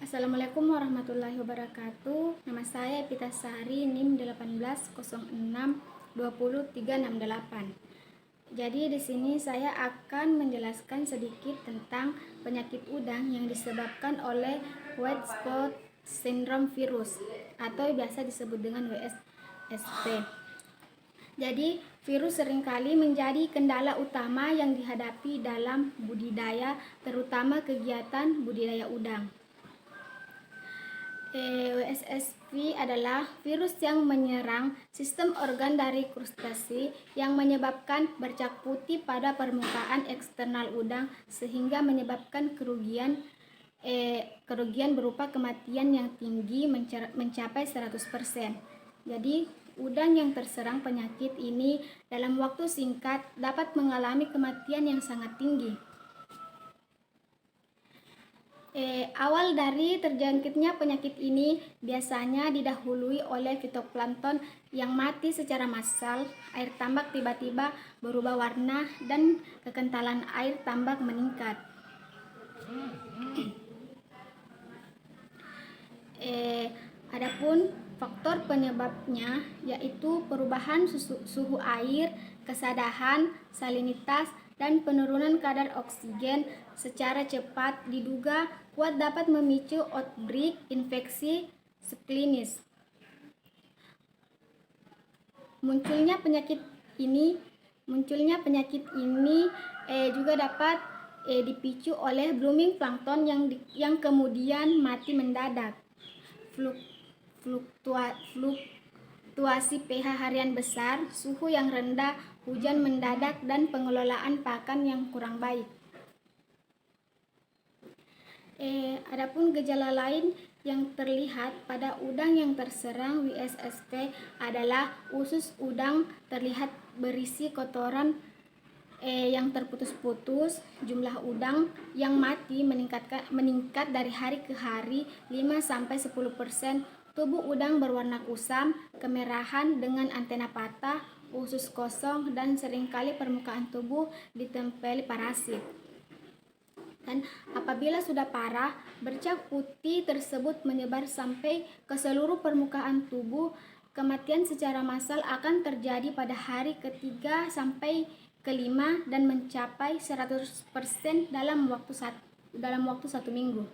Assalamualaikum warahmatullahi wabarakatuh. Nama saya Epita Sari, NIM 1806200368. Jadi di sini saya akan menjelaskan sedikit tentang penyakit udang yang disebabkan oleh white spot syndrome virus atau biasa disebut dengan WSSP. Jadi, virus seringkali menjadi kendala utama yang dihadapi dalam budidaya, terutama kegiatan budidaya udang. WSSP adalah virus yang menyerang sistem organ dari krustasi yang menyebabkan bercak putih pada permukaan eksternal udang sehingga menyebabkan kerugian berupa kematian yang tinggi mencapai 100%. Jadi, udang yang terserang penyakit ini dalam waktu singkat dapat mengalami kematian yang sangat tinggi. Awal dari terjangkitnya penyakit ini biasanya didahului oleh fitoplankton yang mati secara massal, air tambak tiba-tiba berubah warna, dan kekentalan air tambak meningkat. Adapun faktor penyebabnya yaitu perubahan suhu air, kesadahan, salinitas, dan penurunan kadar oksigen secara cepat diduga kuat dapat memicu outbreak infeksi subklinis. Munculnya penyakit ini juga dapat dipicu oleh blooming plankton yang kemudian mati mendadak. Fluktuasi pH harian besar, suhu yang rendah, hujan mendadak, dan pengelolaan pakan yang kurang baik. Adapun gejala lain yang terlihat pada udang yang terserang WSSP adalah usus udang terlihat berisi kotoran yang terputus-putus, jumlah udang yang mati meningkat dari hari ke hari 5-10%, tubuh udang berwarna kusam, kemerahan dengan antena patah, usus kosong, dan seringkali permukaan tubuh ditempeli parasit. Dan apabila sudah parah, bercak putih tersebut menyebar sampai ke seluruh permukaan tubuh. Kematian secara massal akan terjadi pada hari ketiga sampai kelima dan mencapai 100% dalam waktu 1 minggu.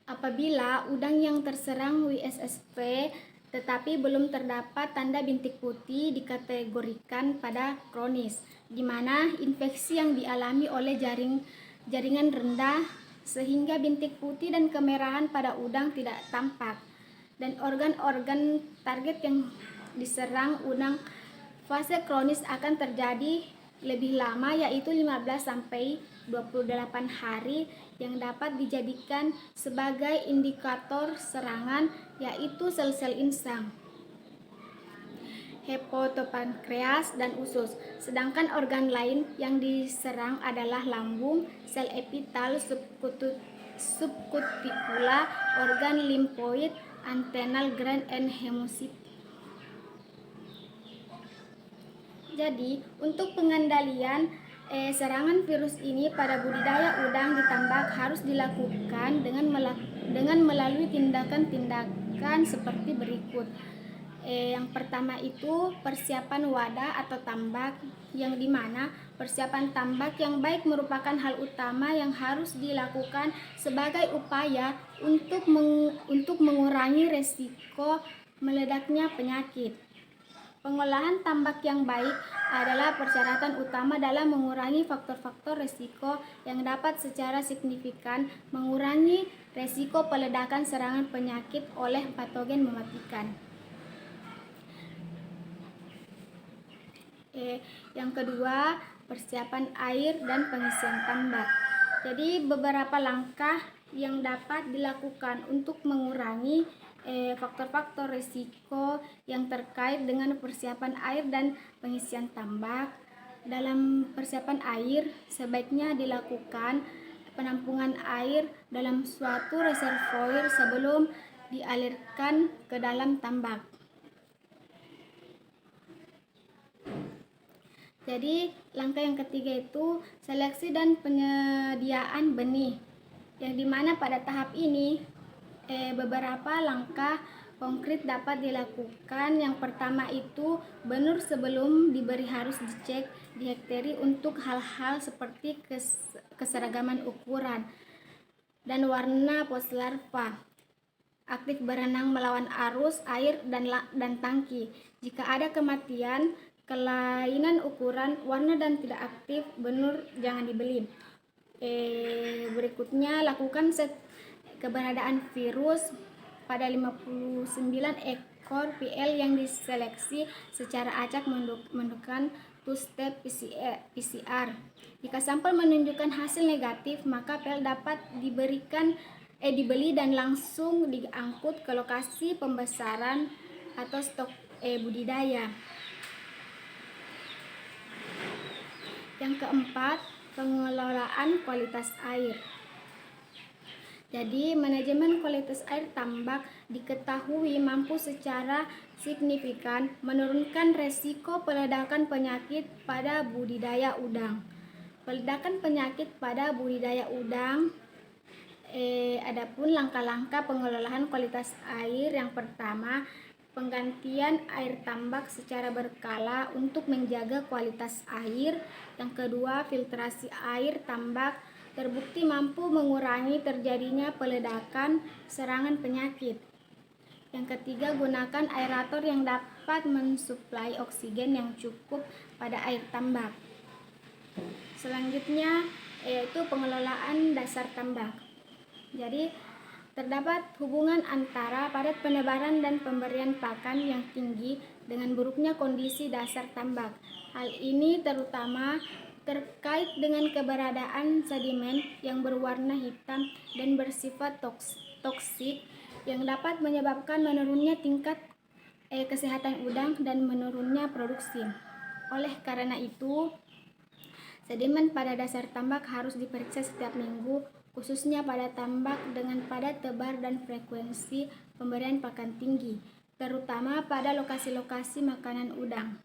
Apabila udang yang terserang WSSP tetapi belum terdapat tanda bintik putih, dikategorikan pada kronis, di mana infeksi yang dialami oleh jaringan rendah sehingga bintik putih dan kemerahan pada udang tidak tampak, dan organ-organ target yang diserang udang fase kronis akan terjadi lebih lama, yaitu 15-28 hari, yang dapat dijadikan sebagai indikator serangan, yaitu sel-sel insang, hepatopankreas, dan usus. Sedangkan organ lain yang diserang adalah lambung, sel epitel subcuticula, organ limfoid, antennal gland, and hemocyte. Jadi, untuk pengendalian serangan virus ini pada budidaya udang di tambak harus dilakukan dengan melalui tindakan-tindakan seperti berikut. Yang pertama itu persiapan wadah atau tambak, yang dimana persiapan tambak yang baik merupakan hal utama yang harus dilakukan sebagai upaya untuk mengurangi resiko meledaknya penyakit. Pengolahan tambak yang baik adalah persyaratan utama dalam mengurangi faktor-faktor risiko yang dapat secara signifikan mengurangi risiko peledakan serangan penyakit oleh patogen mematikan. Yang kedua, persiapan air dan pengisian tambak. Jadi beberapa langkah yang dapat dilakukan untuk mengurangi faktor-faktor risiko yang terkait dengan persiapan air dan pengisian tambak. Dalam persiapan air, sebaiknya dilakukan penampungan air dalam suatu reservoir sebelum dialirkan ke dalam tambak. Jadi langkah yang ketiga itu seleksi dan penyediaan benih, yang dimana pada tahap ini beberapa langkah konkret dapat dilakukan. Yang pertama itu benur sebelum diberi harus dicek di hektari untuk hal-hal seperti keseragaman ukuran dan warna pos larva, aktif berenang melawan arus air dan tangki. Jika ada kematian, kelainan ukuran, warna dan tidak aktif benur, jangan dibeli. Berikutnya lakukan keberadaan virus pada 59 ekor PL yang diseleksi secara acak menggunakan two-step PCR. Jika sampel menunjukkan hasil negatif, maka PL dapat dibeli dan langsung diangkut ke lokasi pembesaran atau stok budidaya. Yang keempat, pengelolaan kualitas air. Jadi, manajemen kualitas air tambak diketahui mampu secara signifikan menurunkan resiko peledakan penyakit pada budidaya udang. Peledakan penyakit pada budidaya udang. Adapun langkah-langkah pengelolaan kualitas air, yang pertama, penggantian air tambak secara berkala untuk menjaga kualitas air. Yang kedua, filtrasi air tambak terbukti mampu mengurangi terjadinya peledakan serangan penyakit. Yang ketiga, gunakan aerator yang dapat mensuplai oksigen yang cukup pada air tambak. Selanjutnya yaitu pengelolaan dasar tambak. Jadi terdapat hubungan antara padat penebaran dan pemberian pakan yang tinggi dengan buruknya kondisi dasar tambak. Hal ini terutama terkait dengan keberadaan sedimen yang berwarna hitam dan bersifat toksik yang dapat menyebabkan menurunnya tingkat kesehatan udang dan menurunnya produksi. Oleh karena itu, sedimen pada dasar tambak harus diperiksa setiap minggu, khususnya pada tambak dengan padat tebar dan frekuensi pemberian pakan tinggi, terutama pada lokasi-lokasi makanan udang.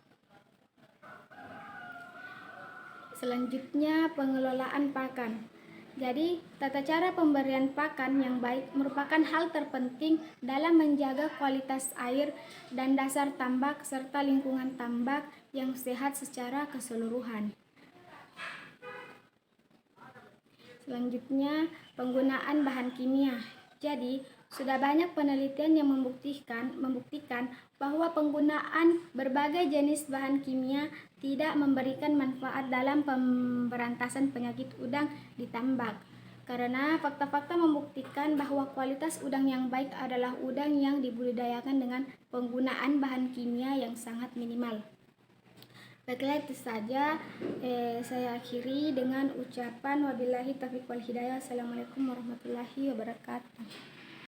Selanjutnya, pengelolaan pakan. Jadi, tata cara pemberian pakan yang baik merupakan hal terpenting dalam menjaga kualitas air dan dasar tambak serta lingkungan tambak yang sehat secara keseluruhan. Selanjutnya, penggunaan bahan kimia. Jadi, sudah banyak penelitian yang membuktikan bahwa penggunaan berbagai jenis bahan kimia tidak memberikan manfaat dalam pemberantasan penyakit udang di tambak. Karena fakta-fakta membuktikan bahwa kualitas udang yang baik adalah udang yang dibudidayakan dengan penggunaan bahan kimia yang sangat minimal. Baiklah, itu saja. Saya akhiri dengan ucapan wabillahi taufiq wal hidayah. Assalamualaikum warahmatullahi wabarakatuh.